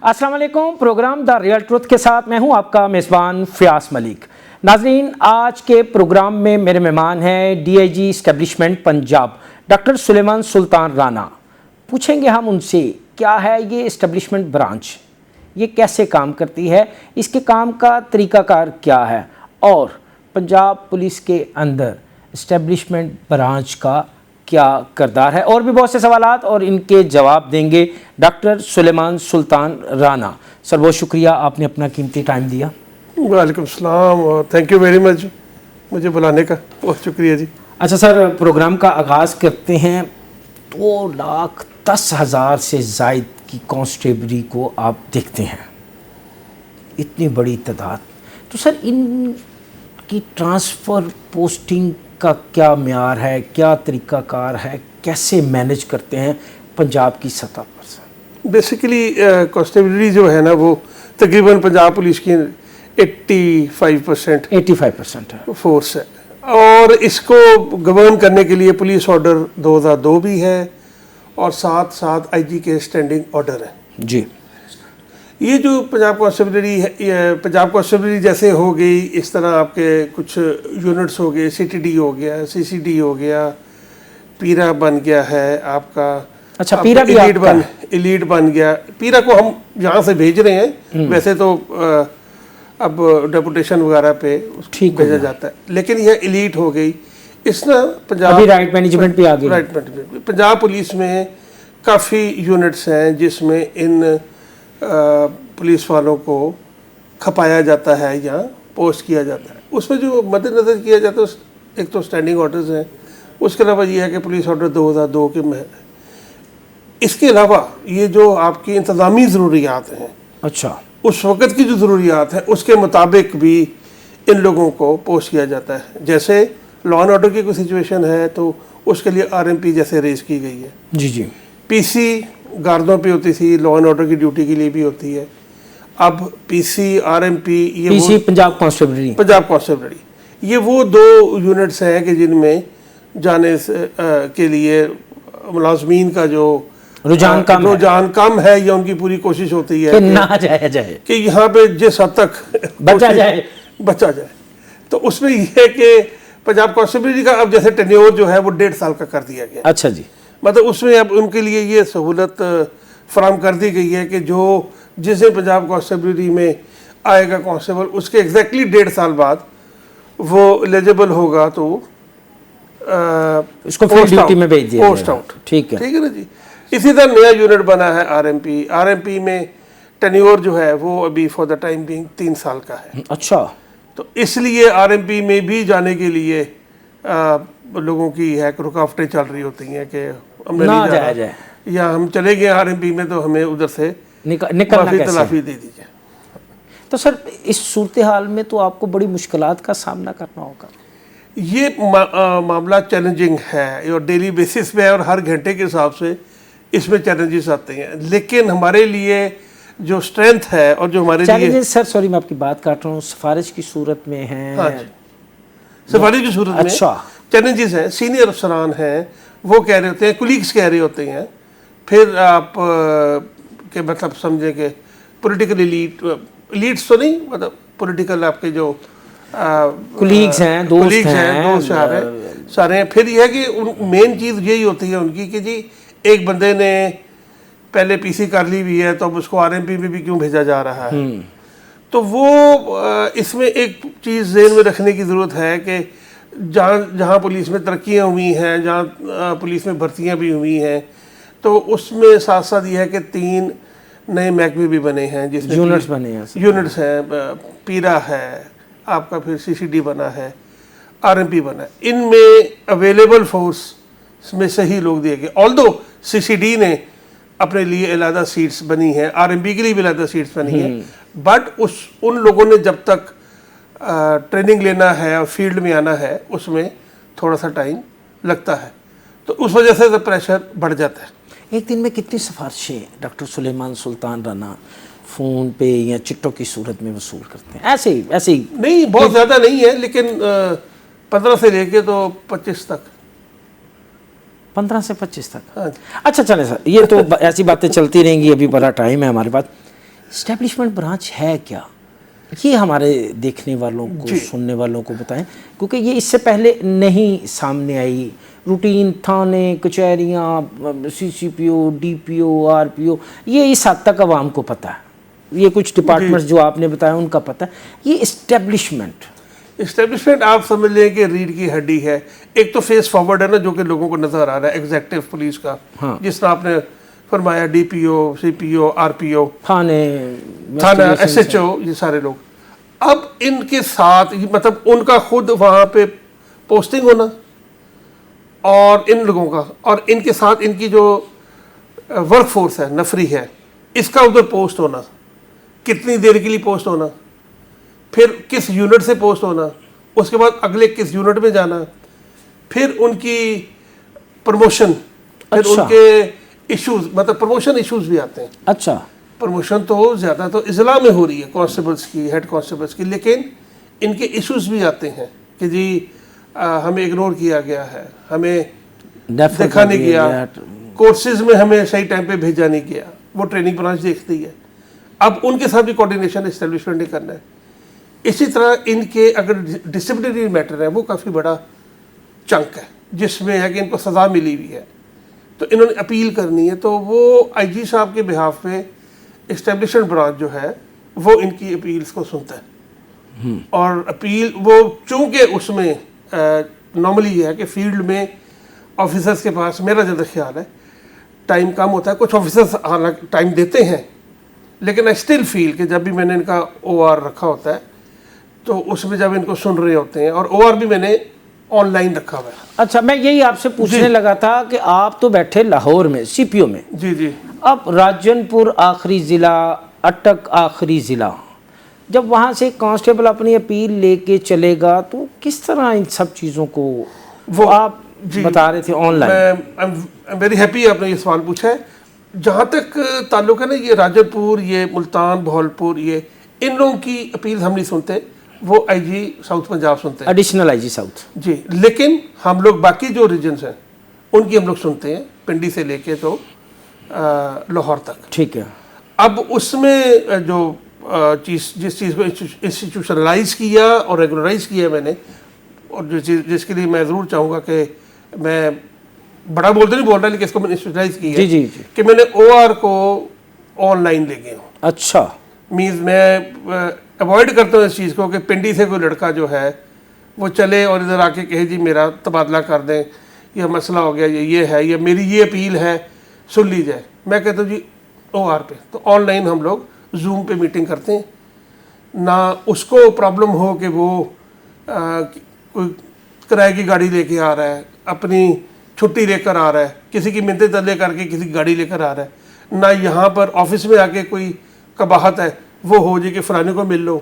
अस्सलाम वालेकुम। Programme the real truth के साथ मैं हूं आपका मेज़बान फ़याज़ मलिक। नाज़रीन, आज के प्रोग्राम में मेरे मेहमान हैं DIG establishment Punjab doctor Suleman Sultan Rana. पूछेंगे हम उनसे क्या है ये एस्टेब्लिशमेंट ब्रांच, ये कैसे काम करती है, इसके काम का तरीक़ाकार क्या है और पंजाब पुलिस के अंदर एस्टेब्लिशमेंट ब्रांच का क्या किरदार है। और भी बहुत से सवालात और इनके जवाब देंगे डॉक्टर सुलेमान सुल्तान राना। सर, बहुत शुक्रिया, आपने अपना कीमती टाइम दिया। वालेकुम सलाम और थैंक यू वेरी मच मुझे बुलाने का, बहुत शुक्रिया जी। अच्छा सर, प्रोग्राम का आगाज़ करते हैं। 2,10,000 से ज़ायद की कांस्टेबली को आप देखते हैं, इतनी बड़ी तादाद। तो सर, इनकी ट्रांसफ़र पोस्टिंग का क्या म्यार है, क्या तरीक़ाकार है, कैसे मैनेज करते हैं पंजाब की सतह पर? सर बेसिकली कांस्टेबलरी जो है ना वो तकरीबन पंजाब पुलिस की 85% है फोर्स है और इसको गवर्न करने के लिए पुलिस ऑर्डर 2002 भी है और साथ साथ IG के स्टैंडिंग ऑर्डर है जी। ये जो पंजाब कांस्टेबलरी है, पंजाब कांस्टेबलरी जैसे हो गई, इस तरह आपके कुछ यूनिट्स हो गए, CTD हो गया, CCD हो गया, पीरा बन गया है आपका। अच्छा, पीरा भी इलीट बन गया। पीरा को हम यहाँ से भेज रहे हैं, वैसे तो अब डेपुटेशन वगैरह पे भेजा जाता है, लेकिन यह इलीट हो गई। इस ना पंजाब अभी राइट मैनेजमेंट भी आ गई। राइट मैनेजमेंट पंजाब पुलिस में काफ़ी यूनिट्स हैं जिसमें इन पुलिस वालों को खपाया जाता है या पोस्ट किया जाता है। उसमें जो मद्देनज़र किया जाता है एक तो स्टैंडिंग ऑर्डर्स हैं, उसके अलावा ये है कि पुलिस ऑर्डर 2002 के में। इसके अलावा ये जो आपकी इंतज़ामी ज़रूरियात हैं, अच्छा, उस वक़्त की जो ज़रूरियात हैं उसके मुताबिक भी इन लोगों को पोस्ट किया जाता है। जैसे लॉ एंड ऑर्डर की कोई सिचुएशन है तो उसके लिए RMP जैसे रेज की गई है जी। PC गार्डों पे होती थी, लॉ एंड ऑर्डर की ड्यूटी के लिए भी होती है। अब PC RMP ये पंजाब कांस्टेबलरी ये वो दो यूनिट्स हैं कि जिनमें जाने के लिए मुलाजमीन का जो रुझान कम है या उनकी पूरी कोशिश होती है कि ना जाए कि यहाँ पे जिस हद तक बचा जाए। तो उसमें यह है कि पंजाब कांस्टेबलरी का अब जैसे टेन्योर जो है वो 1.5 साल का कर दिया गया। अच्छा जी। मतलब उसमें अब उनके लिए ये सहूलत फराम कर दी गई है कि जो जिसे पंजाब कांस्टेबलरी में आएगा कांस्टेबल, उसके एग्जैक्टली 1.5 साल बाद वो एलिजिबल होगा तो इसको फील्ड ड्यूटी में भेज दिया, पोस्ट आउट। ठीक है ना जी। इसी तरह नया यूनिट बना है RMP में टेन्योर जो है वो अभी फॉर द टाइम बीइंग 3 साल का है। अच्छा, तो इसलिए RMP में भी जाने के लिए लोगों की है रुकावटें चल रही होती हैं कि हमने ना जाए या हम चले गए RMP में तो हमें उधर से निकलना कैसे, तलाफी दे दीजिए। तो सर, इस सूरत हाल में तो आपको बड़ी मुश्किलात का सामना करना होगा। ये मामला चैलेंजिंग है और डेली बेसिस पे है और हर घंटे के हिसाब से इसमें चैलेंजेस आते हैं, लेकिन हमारे लिए जो स्ट्रेंथ है और जो हमारे लिए सर सॉरी मैं आपकी बात काट रहा हूँ, सिफारिश की सूरत में है। हाँ, सिफारिश की सूरत में चैलेंजेस हैं। सीनियर अफसरान हैं वो कह रहे होते हैं, कुलीग्स कह रहे होते हैं, फिर आप के मतलब समझे कि पॉलिटिकल एलीट्स तो नहीं, मतलब पॉलिटिकल आपके जो कुलीग्स हैं, दोस्त सारे हैं। फिर यह है कि मेन चीज़ यही होती है उनकी कि जी एक बंदे ने पहले PC कर ली हुई है तो अब उसको RMP में भी क्यों भेजा जा रहा है। तो वो इसमें एक चीज़ ज़हन में रखने की ज़रूरत है कि जहाँ पुलिस में तरक्कियाँ हुई हैं, जहाँ पुलिस में भर्तियाँ भी हुई हैं, तो उसमें साथ साथ ये है कि 3 नए महकमे भी बने हैं जिसमें यूनिट्स हैं। पीरा है आपका, फिर CCD बना है, RMP बना है। इनमें अवेलेबल फोर्स में सही लोग दिए गए। ऑल्दो CCD ने अपने लिए अलहदा सीट्स बनी हैं, RMP के लिए भी अलहदा सीट्स बनी हैं, बट उन लोगों ने जब तक ट्रेनिंग लेना है और फील्ड में आना है उसमें थोड़ा सा टाइम लगता है, तो उस वजह से तो प्रेशर बढ़ जाता है। एक दिन में कितनी सिफारिशें डॉक्टर सुलेमान सुल्तान राना फ़ोन पे या चिट्ठों की सूरत में वसूल करते हैं? ऐसे ही नहीं, बहुत ज़्यादा नहीं है, लेकिन 15 से लेके तो 25 तक। 15 से 25 तक। हाँ। अच्छा चले सर, ये तो ऐसी बातें चलती रहेंगी, अभी बड़ा टाइम है हमारे पास। एस्टेब्लिशमेंट ब्रांच है क्या, ये हमारे देखने वालों को, सुनने वालों को बताएं, क्योंकि ये इससे पहले नहीं सामने आई। रूटीन थाने, कचहरियाँ, सीसीपीओ, डीपीओ, आरपीओ, ये इस हद तक आवाम को पता है। ये कुछ डिपार्टमेंट्स जो आपने बताया उनका पता है। ये इस्टेब्लिशमेंट आप समझ लें कि रीढ़ की हड्डी है। एक तो फेस फॉरवर्ड है ना, जो कि लोगों को नजर आ रहा है, एग्जेक्टिव पुलिस का। हाँ। जिस तरह आपने फरमाया, डीपीओ, सीपीओ, आरपीओ, थाना, एसएचओ, ये सारे लोग। अब इनके साथ मतलब उनका खुद वहाँ पे पोस्टिंग होना और इन लोगों का, और इनके साथ इनकी जो वर्क फोर्स है, नफरी है, इसका उधर पोस्ट होना, कितनी देर के लिए पोस्ट होना, फिर किस यूनिट से पोस्ट होना, उसके बाद अगले किस यूनिट में जाना, फिर उनकी प्रमोशन, फिर अच्छा। उनके इश्यूज, मतलब प्रमोशन इश्यूज भी आते हैं। अच्छा। प्रमोशन तो ज़्यादा तो इजला में हो रही है, कांस्टेबल्स की, हेड कांस्टेबल्स की, लेकिन इनके इश्यूज भी आते हैं कि जी हमें इग्नोर किया गया है, हमें देखा नहीं गया, कोर्सेज में हमें सही टाइम पे भेजा नहीं गया। वो ट्रेनिंग ब्रांच देखती है। अब उनके साथ भी कोऑर्डिनेशन एस्टेब्लिशमेंट ने करना है। इसी तरह इनके अगर डिसिप्लिनरी मैटर है, वो काफ़ी बड़ा चंक है, जिसमें है कि इनको सज़ा मिली हुई है, तो इन्होंने अपील करनी है। तो वो आईजी साहब के बिहाफ पे एस्टेब्लिशमेंट ब्रांच जो है वो इनकी अपील्स को सुनता है। और अपील वो चूँकि उसमें नॉर्मली ये है कि फील्ड में ऑफिसर्स के पास, मेरा ज़्यादा ख्याल है, टाइम कम होता है। कुछ ऑफिसर्स हालांकि टाइम देते हैं, लेकिन आई स्टिल फील कि जब भी मैंने इनका ओआर रखा होता है तो उसमें जब इनको सुन रहे होते हैं, और ओआर भी मैंने ऑनलाइन रखा हुआ है। अच्छा, मैं यही आपसे पूछने लगा था कि आप तो बैठे लाहौर में, सीपीओ में। जी जी। अब राजनपुर आखिरी ज़िला, अटक आखिरी ज़िला, जब वहाँ से कांस्टेबल अपनी अपील लेके चलेगा तो किस तरह इन सब चीज़ों को, वो आप बता रहे थे ऑनलाइन। मैं वेरी हैप्पी आपने ये सवाल पूछा है। जहाँ तक ताल्लुक है ना, ये राजनपुर, ये मुल्तान, बहावलपुर, ये इन लोगों की अपील हम नहीं सुनते, वो आईजी साउथ पंजाब सुनते हैं, एडिशनल आईजी साउथ जी। लेकिन हम लोग बाकी जो रीजन्स हैं उनकी हम लोग सुनते हैं, पिंडी से लेके तो लाहौर तक। ठीक है। अब उसमें जो जिस चीज़ को इंस्टीट्यूशनलाइज किया और रेगुलराइज किया मैंने, और जो चीज़ जिसके लिए मैं ज़रूर चाहूँगा कि मैं बड़ा बोलते नहीं बोल रहा, लेकिन इसको मैंने इंस्टीट्यूशनलाइज किया जी जी जी, कि मैंने ओआर को ऑनलाइन ले गया हूँ। अच्छा। मीन्स मैं अवॉइड करता हूँ इस चीज़ को कि पिंडी से कोई लड़का जो है वो चले और इधर आके कहे जी मेरा तबादला कर दें, यह मसला हो गया, ये है, या मेरी ये अपील है, सुन ली जाए। मैं कहता हूँ जी ओआर पे, तो ऑनलाइन हम लोग जूम पे मीटिंग करते हैं ना। उसको प्रॉब्लम हो कि वो कोई किराए की गाड़ी लेके आ रहा है, अपनी छुट्टी लेकर आ रहा है, किसी की मिन्नतें तरले करके किसी की गाड़ी लेकर आ रहा है, ना यहाँ पर ऑफिस में आके कोई कबाहत है वो हो जी कि फलाने को मिल लो,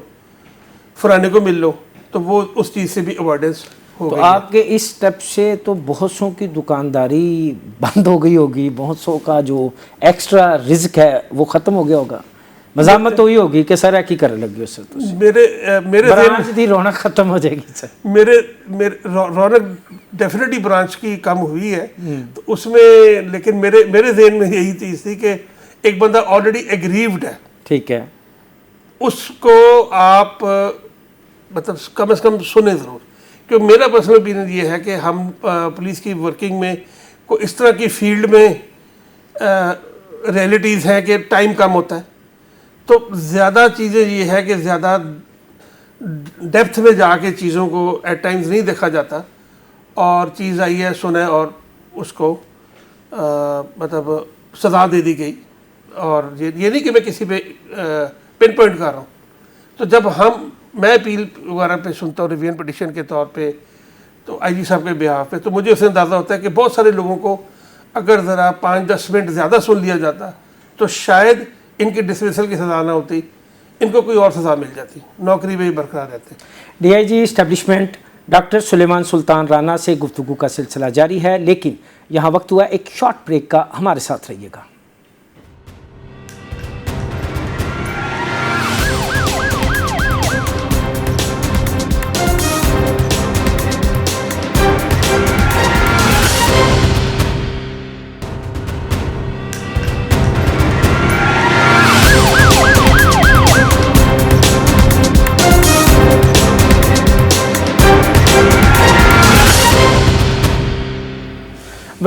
फलाने को मिल लो, तो वो उस चीज़ से भी अवॉइडेंस हो तो गई। आपके इस स्टेप से तो बहुत सौ की दुकानदारी बंद हो गई होगी, बहुत सौ का जो एक्स्ट्रा रिस्क है वो ख़त्म हो गया होगा। मजामत तो ही होगी कि सर की करने लगी उससे, तो मेरे ब्रांच की रौनक ख़त्म हो जाएगी सर। मेरे रौनक डेफिनेटली ब्रांच की कम हुई है, तो उसमें लेकिन मेरे ज़हन में यही चीज़ थी कि एक बंदा ऑलरेडी एग्रीव्ड है, ठीक है, उसको आप मतलब कम से कम सुने ज़रूर। क्योंकि मेरा पर्सनल ओपिनियन ये है कि हम पुलिस की वर्किंग में को इस तरह की फील्ड में रियलिटीज़ हैं कि टाइम कम होता है, तो ज़्यादा चीज़ें ये है कि ज़्यादा डेप्थ में जाके चीज़ों को एट टाइम्स नहीं देखा जाता, और चीज़ आई है सुने और उसको मतलब सज़ा दे दी गई। और ये नहीं कि मैं किसी पे पिन पॉइंट कर रहा हूँ। तो जब मैं अपील वगैरह पे सुनता हूँ रिवीजन पिटिशन के तौर पे, तो आईजी साहब के बिहाफ पे, तो मुझे उससे अंदाज़ा होता है कि बहुत सारे लोगों को अगर ज़रा 5-10 मिनट ज़्यादा सुन लिया जाता तो शायद इनकी डिसमिसल की सज़ा ना होती, इनको कोई और सज़ा मिल जाती, नौकरी में ही बरकरार रहते। DIG establishment doctor Suleman Sultan Rana से गुफ्तगू का सिलसिला जारी है, लेकिन यहाँ वक्त हुआ एक शॉर्ट ब्रेक का। हमारे साथ रहिएगा।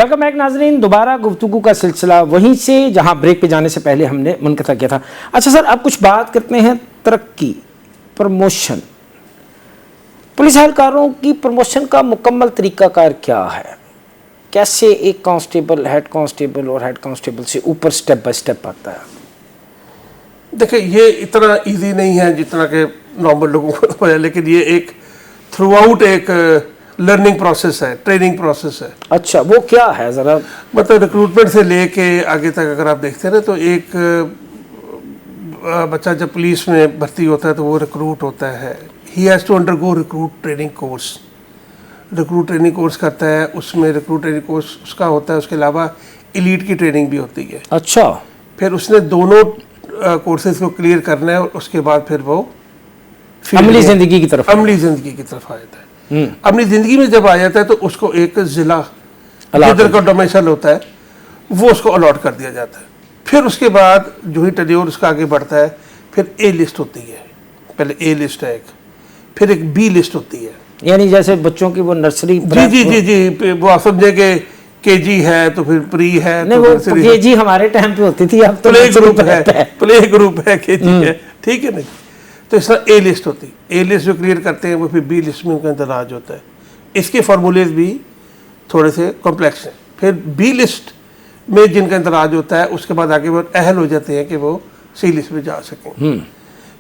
वेलकम बैक नाजरीन। दोबारा गुफ्तगू का सिलसिला वहीं से जहां ब्रेक पे जाने से पहले हमने मुनक़ता किया था। अच्छा सर, अब कुछ बात करते हैं तरक्की, प्रमोशन। पुलिस एहलकारों की प्रमोशन का मुकम्मल तरीक़ाकार क्या है? कैसे एक कांस्टेबल हेड कांस्टेबल और हेड कांस्टेबल से ऊपर स्टेप बाय स्टेप आता है? देखिए, ये इतना इजी नहीं है जितना कि नॉर्मल लोगों को पता है, लेकिन ये एक थ्रू आउट एक लर्निंग प्रोसेस है, ट्रेनिंग प्रोसेस है। अच्छा, वो क्या है ज़रा? मतलब रिक्रूटमेंट से लेके आगे तक अगर आप देखते हैं ना, तो एक बच्चा जब पुलिस में भर्ती होता है तो वो रिक्रूट होता है। He has to undergo recruit training course. Recruit training course करता है, उसमें रिक्रूट ट्रेनिंग कोर्स उसका होता है, उसके अलावा एलीट की ट्रेनिंग भी होती है। अच्छा, फिर उसने दोनों कोर्सेज को क्लियर करना है और उसके बाद फिर वो अमली ज़िंदगी की तरफ अमली ज़िंदगी की तरफ आ जाता है। अपनी ज़िंदगी में जब आ जाता है तो उसको एक ज़िला जिधर का डोमिसाइल होता है वो उसको अलॉट कर दिया जाता है। फिर उसके बाद जो ही टेन्योर उसका आगे बढ़ता है, फिर ए लिस्ट होती है। पहले ए लिस्ट है एक, फिर एक बी लिस्ट होती है। यानी जैसे बच्चों की वो नर्सरी जी, वो आप समझे कि केजी है तो फिर प्री है, नहीं, तो वो केजी हमारे टाइम पे होती थी, अब तो प्ले ग्रुप है केजी है, ठीक है नहीं। तो इस तरह ए लिस्ट होती है। ए लिस्ट जो क्लियर करते हैं वो फिर बी लिस्ट में उनका इंतराज होता है। इसके फार्मूलेज भी थोड़े से कॉम्प्लेक्स हैं। फिर बी लिस्ट में जिनका इंतराज होता है उसके बाद आगे वो अहल हो जाते हैं कि वो सी लिस्ट में जा सकें।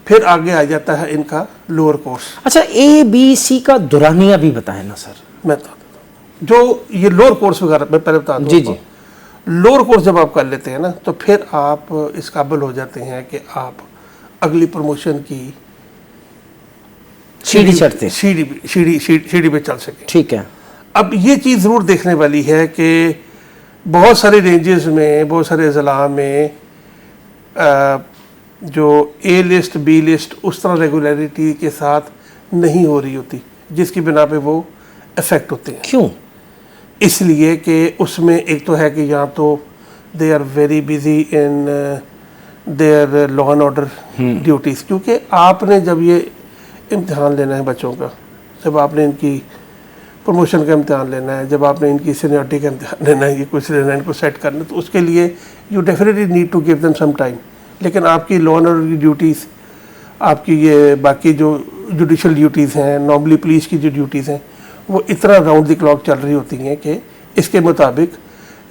फिर आगे आ जाता है इनका लोअर कोर्स। अच्छा, ए बी सी का दुरानिया भी बताएं ना सर। मैं बता देता हूँ, जो ये लोअर कोर्स वगैरह मैं पहले बता दूँ। जी। लोअर कोर्स जब आप कर लेते हैं ना, तो फिर आप इस काबिल हो जाते हैं कि आप अगली प्रमोशन की सीढ़ी चढ़ते, सीढ़ी पे चल सके। ठीक है। अब ये चीज़ ज़रूर देखने वाली है कि बहुत सारे रेंजेस में, बहुत सारे ज़िला में जो ए लिस्ट बी लिस्ट उस तरह रेगुलरिटी के साथ नहीं हो रही होती, जिसकी बिना पे वो इफ़ेक्ट होते हैं। क्यों? इसलिए कि उसमें एक तो है कि या तो they are very busy in their law and order duties, क्योंकि आपने जब ये इम्तिहान लेना है बच्चों का, जब आपने इनकी प्रमोशन का इम्तिहान लेना है, जब आपने इनकी सीनियरिटी का इम्तिहान लेना है, ये कुछ लेना है, इनको सेट करना है, तो उसके लिए you definitely need to give them some time. लेकिन आपकी लॉ एंड ऑर्डर की ड्यूटीज़, आपकी ये बाकी जो जुडिशल ड्यूटीज़ हैं, नॉर्मली पुलिस की जो ड्यूटीज़ हैं, वो इतना राउंड द क्लॉक चल रही होती हैं कि इसके मुताबिक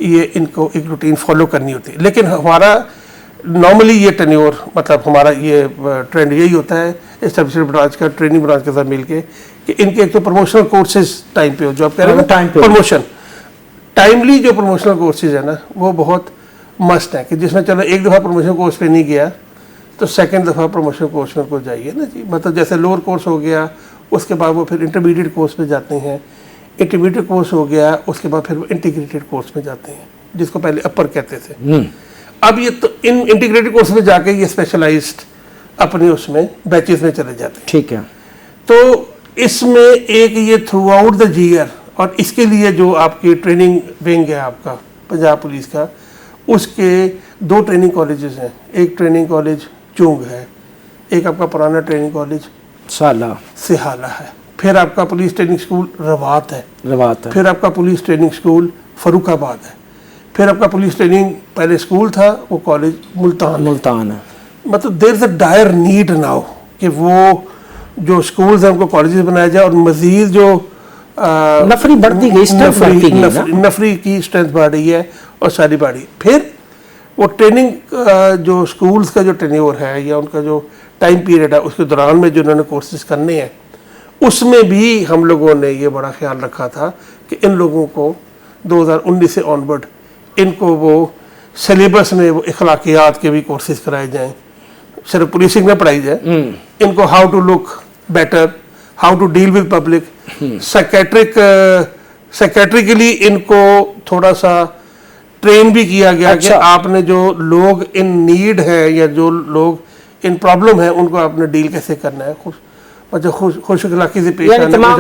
ये इनको एक रूटीन फॉलो करनी होती है। लेकिन हमारा नॉर्मली ये टेन्योर, मतलब हमारा ये ट्रेंड यही होता है एस्टेब्लिशमेंट ब्रांच का, ट्रेनिंग ब्रांच के साथ मिलके, कि इनके एक तो प्रमोशनल कोर्सेज टाइम पे हो, जो आप कह रहे हैं ना प्रमोशन, टाइमली जो प्रमोशनल कोर्सेज है ना, वो बहुत मस्ट है। कि जिसमें चलो एक दफ़ा प्रमोशन कोर्स पे नहीं गया तो सेकंड दफ़ा प्रमोशन कोर्स में को जाइए ना जी। मतलब जैसे लोअर कोर्स हो गया, उसके बाद वो फिर इंटरमीडिएट कोर्स में जाते हैं, इंटरमीडिएट कोर्स हो गया, उसके बाद फिर वो इंटीग्रेटेड कोर्स में जाते हैं, जिसको पहले अपर कहते थे। अब ये तो इन इंटीग्रेटेड कोर्स में जाके ये स्पेशलाइज्ड अपने उसमें बैचेस में चले जाते हैं, ठीक है। तो इसमें एक ये थ्रू आउट द ईयर, और इसके लिए जो आपकी ट्रेनिंग विंग है आपका पंजाब पुलिस का, उसके 2 ट्रेनिंग कॉलेजेस हैं। एक ट्रेनिंग कॉलेज चुंग है, एक आपका पुराना ट्रेनिंग कॉलेज सिहाला है, फिर आपका पुलिस ट्रेनिंग स्कूल रवात है, फिर आपका पुलिस ट्रेनिंग स्कूल फरुखाबाद है, फिर आपका पुलिस ट्रेनिंग पहले स्कूल था वो कॉलेज मुल्तान है। मतलब there is a dire need now कि वो जो स्कूल्स हैं उनको कॉलेजेस बनाया जाए, और मजीद जो नफरी बढ़ती गई, नफरी की स्ट्रेंथ बढ़ रही है और सारी बढ़ी। फिर वो ट्रेनिंग जो स्कूल्स का जो टेन्योर है या उनका जो टाइम पीरियड है, उसके दौरान में जो उन्होंने कोर्सेज करने हैं, उसमें भी हम लोगों ने ये बड़ा ख्याल रखा था कि इन लोगों को 2019 से ऑनवर्ड इनको वो सिलेबस में वो इखलाकियात के भी कोर्सेज कराए जाएं, सिर्फ पुलिसिंग में पढ़ाई जाए। इनको how to look better, how to deal with public, psychiatrically इनको थोड़ा सा ट्रेन भी किया गया। अच्छा। कि आपने जो लोग इन नीड है या जो लोग इन प्रॉब्लम है उनको आपने डील कैसे करना है, खुश अखलाकी से पेश आने, तमाम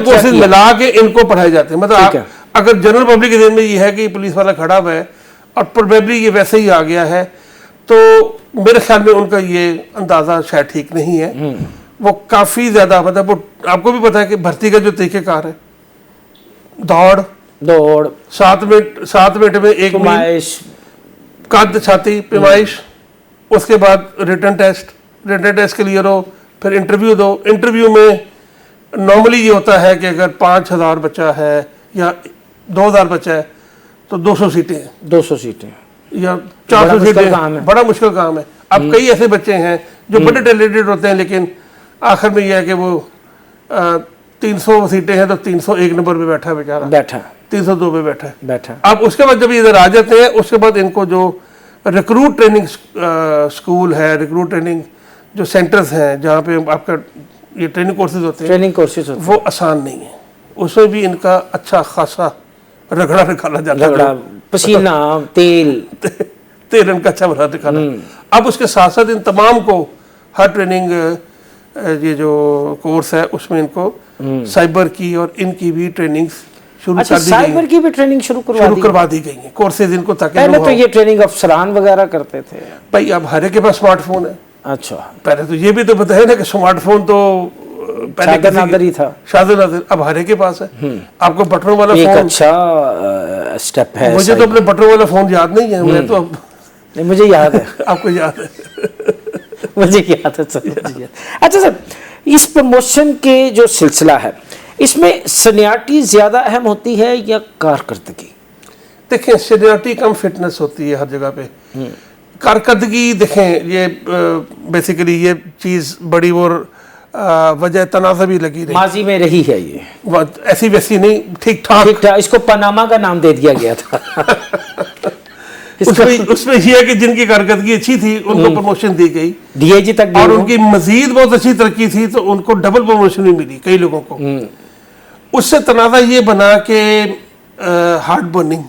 कोर्सेज मिला के इनको पढ़ाए जाते हैं। मतलब अगर जनरल पब्लिक के दिन में ये है कि पुलिस वाला खड़ा हुआ है और प्रोबेबली ये वैसे ही आ गया है, तो मेरे ख्याल में उनका ये अंदाज़ा शायद ठीक नहीं है। वो काफ़ी ज़्यादा, मतलब वो आपको भी पता है कि भर्ती का जो तरीक़ेकार है, दौड़ दौड़, 7 मिनट में 1 मील, पैमाइश, कद छाती, पैमाइश, उसके बाद रिटन टेस्ट क्लियर हो, फिर इंटरव्यू दो। इंटरव्यू में नॉर्मली ये होता है कि अगर 5,000 बच्चा है या 2,000 बच्चा है तो 200 सीटें हैं, 200 सीटें या बड़ा 400 मुश्किल सीटें काम है। बड़ा मुश्किल काम है। अब कई ऐसे बच्चे हैं जो बड़े टैलेंटेड होते हैं, लेकिन आखिर में यह है कि वो 300 सीटें हैं तो 301 नंबर पे बैठा है बेचारा, बैठा 302 पे बैठा है। बैठा अब उसके बाद जब ये इधर आ जाते हैं, उसके बाद इनको जो रिक्रूट ट्रेनिंग स्कूल है, रिक्रूट ट्रेनिंग जो सेंटर्स हैं जहाँ पे आपका ये ट्रेनिंग कोर्सेज होते हैं, ट्रेनिंग कोर्सेज होते वो आसान नहीं है। उसमें भी इनका अच्छा खासा रगड़ा निकाला जाता झगड़ा, है, पसीना, तेल, तेल इनका अच्छा भरा निकाला। अब उसके साथ साथ इन तमाम को हर ट्रेनिंग ये जो कोर्स है उसमें इनको साइबर की और इनकी भी ट्रेनिंग शुरू अच्छा, कर दी गई साइबर की भी ट्रेनिंग शुरू करवा दी गई है, कोर्सेज इनको, ताकि पहले लोग तो ये ट्रेनिंग अफसरान वगैरह करते थे। भाई अब हर एक के पास स्मार्टफोन है। अच्छा, पहले तो ये भी तो बताया ना कि स्मार्टफोन तो पहले शादर नादर ही था, शादर नादर, अब हर एक के पास है। आपको बटन वाला एक फोन, अच्छा स्टेप है। मुझे तो अपने बटन वाला फोन याद नहीं है, मैं तो अब नहीं, मुझे याद है। आपको याद है। मुझे याद है सर, मुझे याद। अच्छा सर, इस प्रमोशन के जो सिलसिला है इसमें सीनियरिटी ज्यादा अहम होती है या कारकर्दगी? देखें, सीनियरिटी कम फिटनेस होती है हर जगह पे। कारकर्दगी देखें, ये बेसिकली ये चीज़ बड़ी और वजह तनाज़ा भी लगी रही, माजी में रही है ये, ऐसी वैसी नहीं, ठीक ठाक। ठीक ठाक। इसको पनामा का नाम दे दिया गया था। उसमें यह है कि जिनकी कारकर्दगी अच्छी थी उनको प्रमोशन दी गई, डीआईजी तक और उनकी मजीद बहुत अच्छी तरक्की थी तो उनको डबल प्रमोशन भी मिली कई लोगों को। उससे तनाज़ा ये बना कि हार्ड बर्निंग,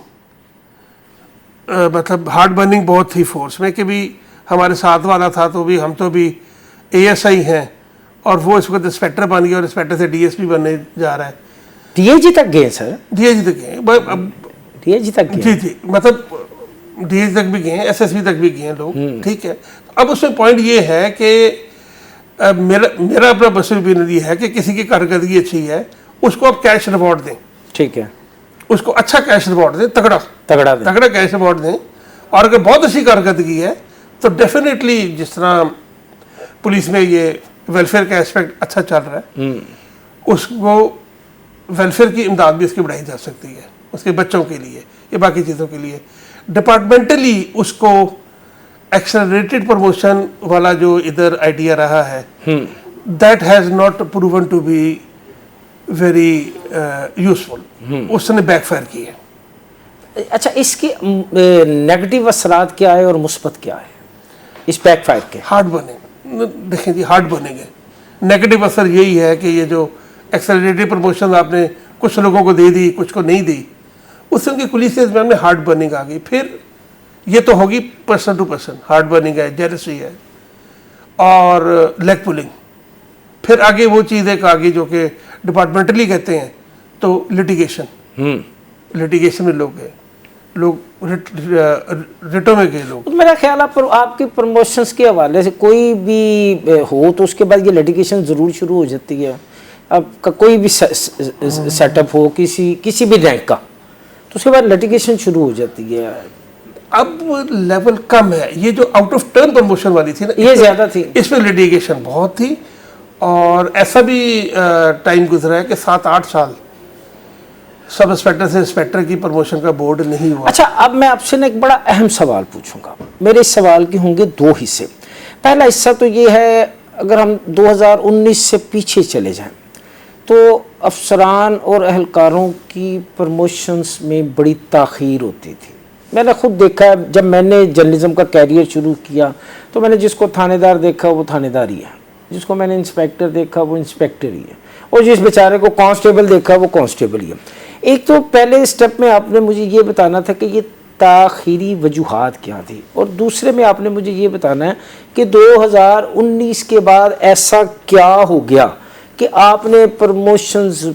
मतलब हार्ड बर्निंग बहुत थी फोर्स में, कि भी हमारे साथ वाला था तो भी हम तो भी ASI हैं और वो इस वक्त इंस्पेक्टर बन गया और इंस्पेक्टर से DSP बनने जा रहा है। डीआईजी तक गए सर? DIG तक गए, डीआईजी तक गए? जी, मतलब DIG तक भी गए, SSB तक भी गए लोग, ठीक है। अब उसमें पॉइंट ये है कि मेरा अपना पर्सनल ओपिनियन ये है कि किसी की कारकर्दगी अच्छी है उसको आप कैश रिवॉर्ड दें, ठीक है, उसको अच्छा कैश रिवॉर्ड दें, तगड़ा कैश रिवॉर्ड दें। और अगर बहुत अच्छी कारकर्दगी है तो डेफिनेटली, जिस तरह पुलिस में ये वेलफेयर का एस्पेक्ट अच्छा चल रहा है, उसको वेलफेयर की इमदाद भी उसकी बढ़ाई जा सकती है, उसके बच्चों के लिए या बाकी चीज़ों के लिए। डिपार्टमेंटली उसको एक्सेलरेटेड प्रमोशन वाला जो इधर आइडिया रहा है, that has not proven to be very useful, उसने बैकफायर की है। अच्छा, इसके नेगेटिव असरात क्या है और मुस्बत क्या है इस बैकफायर के? हार्ड बर्निंग, देखें जी, हार्ड बर्निंग है। नेगेटिव असर यही है कि ये जो एक्सेलरेटेड प्रमोशन आपने कुछ लोगों को दे दी, कुछ को नहीं दी, उससे उनकी कुलीसियत में हार्ड बर्निंग आ गई। फिर ये तो होगी person to person, heart burning है, जेलसी है और लेग पुलिंग। फिर आगे वो चीज़ एक आ गई जो कि डिपार्टमेंटली कहते हैं, तो लिटिगेशन में लोग गए, लोग रिटों में गए लोग। तो मेरा ख्याल आपके प्रमोशंस के हवाले से कोई भी हो तो उसके बाद ये लिटिगेशन ज़रूर शुरू हो जाती है। अब कोई भी सेटअप हो किसी भी रैंक का, तो उसके बाद लिटिगेशन शुरू हो जाती है। अब लेवल कम है, ये जो आउट ऑफ टर्न प्रमोशन वाली थी ना, ये ज़्यादा थी, इसमें लिटिगेशन बहुत थी। और ऐसा भी टाइम गुजरा है कि 7-8 साल सब इंस्पेक्टर से इंस्पेक्टर की प्रमोशन का बोर्ड नहीं हुआ। अच्छा, अब मैं आपसे ना एक बड़ा अहम सवाल पूछूंगा। मेरे इस सवाल के होंगे 2 हिस्से। पहला हिस्सा तो ये है, अगर हम 2019 से पीछे चले जाएं तो अफसरान और अहलकारों की प्रमोशंस में बड़ी ताख़ीर होती थी। मैंने खुद देखा है, जब मैंने जर्नलिज्म का कैरियर शुरू किया तो मैंने जिसको थानेदार देखा वो थानेदार ही है, जिसको मैंने इंस्पेक्टर देखा वो इंस्पेक्टर ही है, और जिस बेचारे को कांस्टेबल देखा वो कांस्टेबल ही है। एक तो पहले स्टेप में आपने मुझे ये बताना था कि ये ताख़ीरी वजूहात क्या थी, और दूसरे में आपने मुझे ये बताना है कि 2019 के बाद ऐसा क्या हो गया कि आपने प्रमोशंस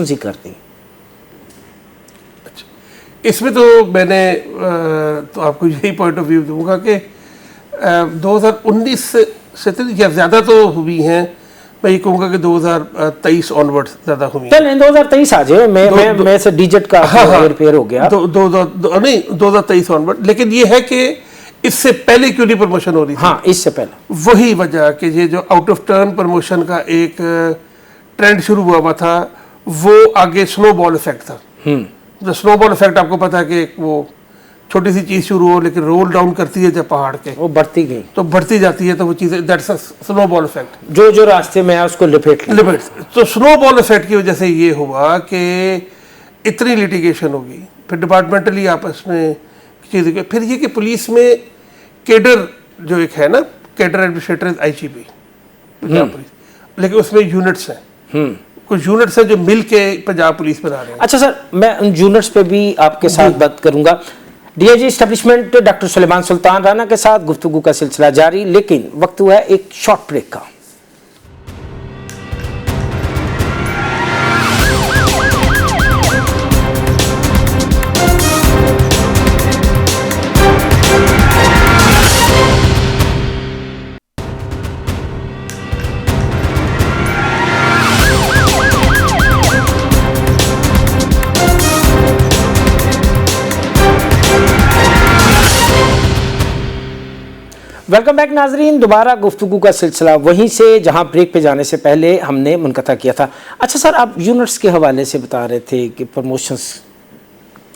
ही कर दी। इसमें तो मैंने तो आपको यही पॉइंट ऑफ व्यू दूंगा कि 2019 से ज़्यादा तो हुई हैं, मैं ये कहूँगा कि 2023 ऑनवर्ड ज़्यादा हुई। चल 2023 आ जाए, मैं से डिजिट का रिपेयर हो गया। नहीं 2023 ऑनवर्ड, लेकिन ये है कि इससे पहले क्यों नहीं प्रमोशन हो रही थी? हाँ, इससे पहले वही वजह कि ये जो आउट ऑफ टर्न प्रमोशन का एक ट्रेंड शुरू हुआ था, वो आगे स्नोबॉल इफेक्ट था। जो स्नोबॉल इफेक्ट आपको पता है कि एक वो छोटी सी चीज शुरू हो लेकिन रोल डाउन करती है जब पहाड़ के, वो बढ़ती गई तो बढ़ती जाती है, तो वो चीजें, दैट्स अ स्नोबॉल इफेक्ट। जो रास्ते में है उसको लिपेट तो स्नोबॉल इफेक्ट की वजह से ये हुआ कि इतनी लिटिगेशन होगी, फिर डिपार्टमेंटली आपस में चीज़ें की, फिर ये कि पुलिस में केडर जो एक है ना, केडर एडमिनिस्ट्रेटर आईजीपी, लेकिन उसमें यूनिट्स हैं, कुछ यूनिट्स हैं जो मिल के पंजाब पुलिस बना रहे हैं। अच्छा सर, मैं उन यूनिट्स पे भी आपके साथ बात करूंगा। डीआईजी एस्टेब्लिशमेंट डॉक्टर सुलेमान सुल्तान राणा के साथ गुफ्तगू का सिलसिला जारी, लेकिन वक्त हुआ है एक शॉर्ट ब्रेक का। वेलकम बैक नाजरीन, दोबारा गुफ्तगू का सिलसिला वहीं से जहां ब्रेक पे जाने से पहले हमने मुनक़ता किया था। अच्छा सर, आप यूनिट्स के हवाले से बता रहे थे कि प्रमोशंस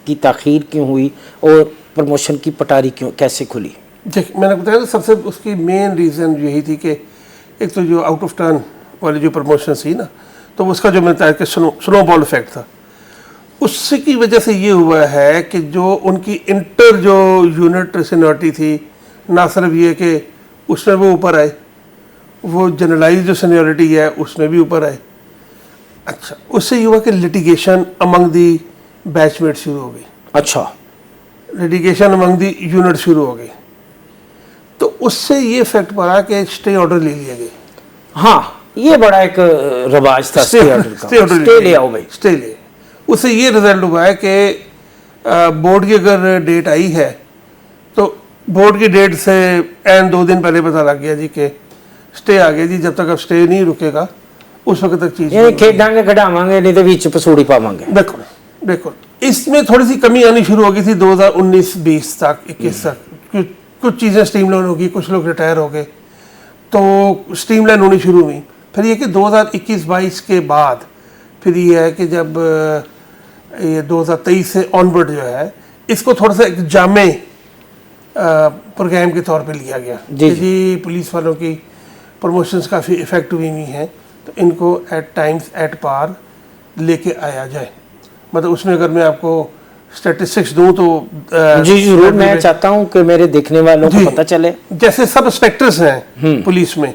की ताख़ीर क्यों हुई और प्रमोशन की पटारी क्यों कैसे खुली? मैंने बताया तो सबसे उसकी मेन रीज़न यही थी कि एक तो जो आउट ऑफ टर्न वाली जो प्रमोशन थी ना, तो उसका जो मैंने बताया कि स्नोबॉल इफेक्ट था, उससे की वजह से ये हुआ है कि जो उनकी इंटर जो यूनिट सीनियरिटी थी, ना सिर्फ ये कि उसमें वो ऊपर आए, वो जनरलाइज जो सीनियरिटी है उसमें भी ऊपर आए। अच्छा, उससे ये हुआ कि लिटिगेशन अमंग दी बैचमेट शुरू हो गई। अच्छा, लिटिगेशन अमंग दी यूनिट शुरू हो गई, तो उससे ये इफेक्ट पड़ा कि स्टे ऑर्डर ले लिया गया। हाँ, ये बड़ा एक रवाज था, स्टे ले आओ भाई, स्टे ले। उससे ये रिजल्ट हुआ है कि बोर्ड की अगर डेट आई है तो बोर्ड की डेट से एन 2 दिन पहले पता लग गया जी कि स्टे आ गया जी, जब तक अब स्टे नहीं रुकेगा उस वक्त तक चीज़ खेडांगे खड़ावांगे, नहीं तो बीच पसूड़ी पावांगे। बिल्कुल इसमें थोड़ी सी कमी आनी शुरू हो गई थी 2019-20 तक, 21 तक। कुछ चीज़ें स्ट्रीमलाइन होगी, कुछ लोग रिटायर हो गए, तो स्ट्रीमलाइन होनी शुरू हुई। फिर ये कि 2021-22 के बाद फिर ये है कि जब ये 2023 से ऑनवर्ड जो है, इसको थोड़ा सा एक जामे प्रोग्राम के तौर पे लिया गया जी पुलिस वालों की प्रमोशंस काफ़ी इफेक्टिव हुई हैं, तो इनको एट टाइम्स एट पार लेके आया जाए। मतलब उसमें अगर मैं आपको स्टैटिस्टिक्स दूं तो जी जरूर, मैं चाहता हूं कि मेरे देखने वालों को पता चले। जैसे सब इंस्पेक्टर्स हैं पुलिस में,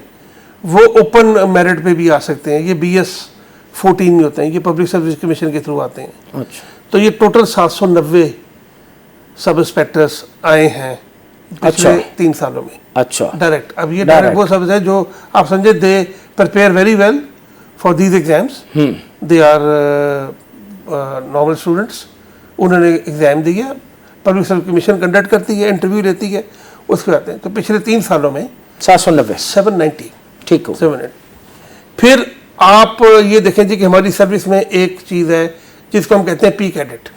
वो ओपन मेरिट पे भी आ सकते हैं, ये BS 14 में होते हैं, ये पब्लिक सर्विस कमीशन के थ्रू आते हैं। अच्छा, तो ये टोटल 790 सब इंस्पेक्टर्स आए हैं पिछले 3 सालों में। अच्छा, डायरेक्ट। अब ये डायरेक्ट वो सब है जो आप समझे, they prepare very well for these exams, they are normal students, उन्होंने एग्जाम दिया, पब्लिक सर्विस कमीशन कंडक्ट करती है, इंटरव्यू लेती है, उसके आते हैं। तो पिछले 3 सालों में 790, ठीक हो, 780। फिर आप ये देखें जी कि हमारी सर्विस में एक चीज़ है जिसको हम कहते हैं पी कैडेट।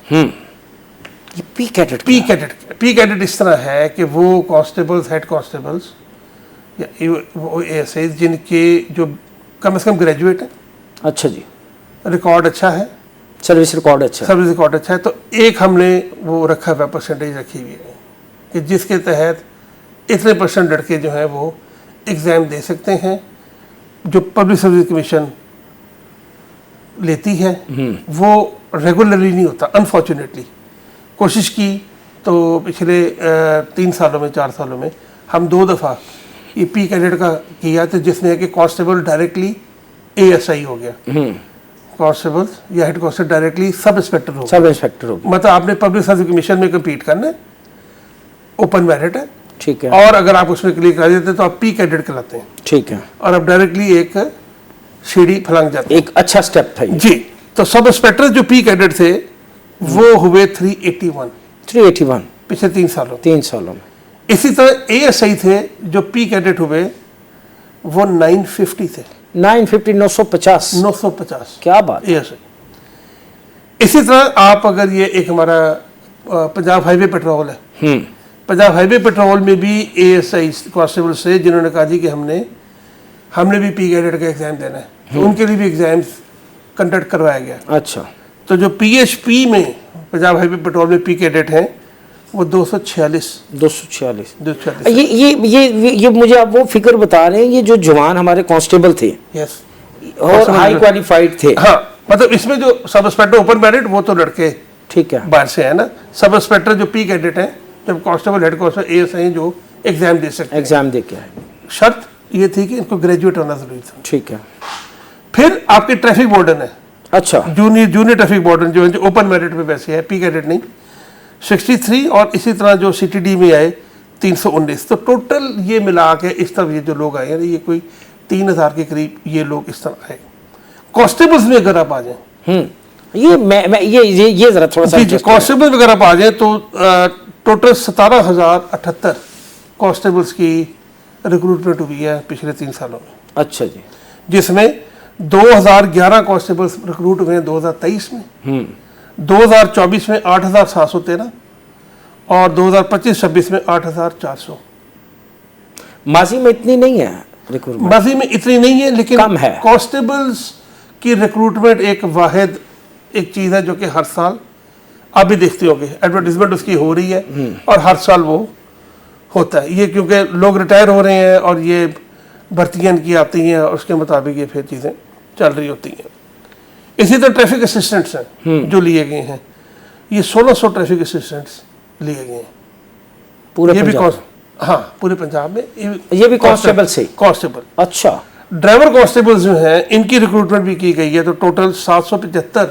पी कैडेट इस तरह है कि वो कांस्टेबल्स, हेड कांस्टेबल्स या वो ऐसे जिनके जो कम से कम ग्रेजुएट हैं। अच्छा जी, रिकॉर्ड अच्छा है, सर्विस रिकॉर्ड अच्छा है, तो एक हमने वो रखा हुआ परसेंटेज रखी हुई है कि जिसके तहत इतने % लड़के जो हैं वो एग्ज़ाम दे सकते हैं। जो पब्लिक सर्विस कमीशन लेती है वो रेगुलरली नहीं होता, अनफॉर्चुनेटली। कोशिश की तो पिछले 3 सालों में, 4 सालों में हम 2 दफ़ा ये पी कैडेट का किया, तो जिसमें है कि कांस्टेबल डायरेक्टली ASI हो गया, कांस्टेबल्स या head constable directly sub inspector हो गया। मतलब आपने पब्लिक सर्विस कमीशन में कम्पीट करना है, ओपन मेरिट है, ठीक है, और अगर आप उसमें क्लिक कर देते तो आप पी कैडेट कहलाते हैं, ठीक है, और आप डायरेक्टली एक सीढ़ी फलांग जाते हैं। एक अच्छा स्टेप था जी। तो सब इंस्पेक्टर जो पी कैडेट थे वो हुए 381 पिछले 3 सालों में। इसी तरह ASI थे जो पी कैडेट हुए वो 950 थे। 950 950 950। क्या बात। यस। इसी तरह आप अगर ये एक हमारा पंजाब हाईवे पेट्रोल है, पंजाब हाईवे पेट्रोल में भी ASI कांस्टेबल से जिन्होंने कहा जी कि हमने भी पी कैडेट का एग्जाम देना है, तो उनके लिए भी एग्जाम्स कंडक्ट करवाया गया। अच्छा। तो जो PHP में पंजाब हाईवे पेट्रोल में पी कैडेट हैं वो 246। ये मुझे आप वो फिक्र बता रहे हैं, ये जो जवान हमारे कांस्टेबल थे यस और हाई क्वालिफाइड थे। हाँ, मतलब इसमें जो सब इंस्पेक्टर ओपन मेरिट वो तो लड़के ठीक है बाहर से है ना, सब इंस्पेक्टर जो पी कैडेट हैं, जब कांस्टेबल हेड कांस्टेबल ASI हैं जो एग्जाम दे सकते हैं। एग्जाम दे के आए। शर्त ये थी कि इनको ग्रेजुएट होना जरूरी था। ठीक है। फिर आपके ट्रैफिक वार्डन है, अच्छा। जूनियर ट्रैफिक वार्डन जो ओपन मेरिट पे वैसे है, पी कैडेट नहीं, 63, और इसी तरह जो CTD में आए 319। तो टोटल ये मिला के इस तरह ये जो लोग आए हैं, ये कोई 3000 के करीब ये लोग इस तरह आए। कांस्टेबल्स में अगर आप आ जाए, ये मैं ये जरा थोड़ा सा कांस्टेबल अगर आप आ जाए तो टोटल 17,078 कांस्टेबल्स की रिक्रूटमेंट हुई है पिछले 3 सालों में। अच्छा जी। जिसमें 2011 कांस्टेबल्स रिक्रूट हुए हैं 2023 में, 2024 में 8,713 और 2025-26 में 8,400। माजी में इतनी नहीं है रिक्रूटमेंट, माजी में इतनी नहीं है, लेकिन कम है। कांस्टेबल्स की रिक्रूटमेंट एक वाहिद एक चीज़ है जो कि हर साल आप भी देखते होंगे, एडवर्टीजमेंट उसकी हो रही है और हर साल वो होता है। ये क्योंकि लोग रिटायर हो रहे हैं और ये भर्तियाँ इनकी आती हैं और उसके मुताबिक ये फिर चीज़ें चल रही होती हैं। इसी तरह ट्रैफिक असिस्टेंट्स हैं जो लिए गए हैं, ये 1600 ट्रैफिक असिस्टेंट्स लिए गए हैं पूरे ये भी पंजाब। हाँ, पूरे पंजाब में ये भी कांस्टेबल से। कांस्टेबल। अच्छा। ड्राइवर कांस्टेबल्स जो हैं इनकी रिक्रूटमेंट भी की गई है, तो टोटल 775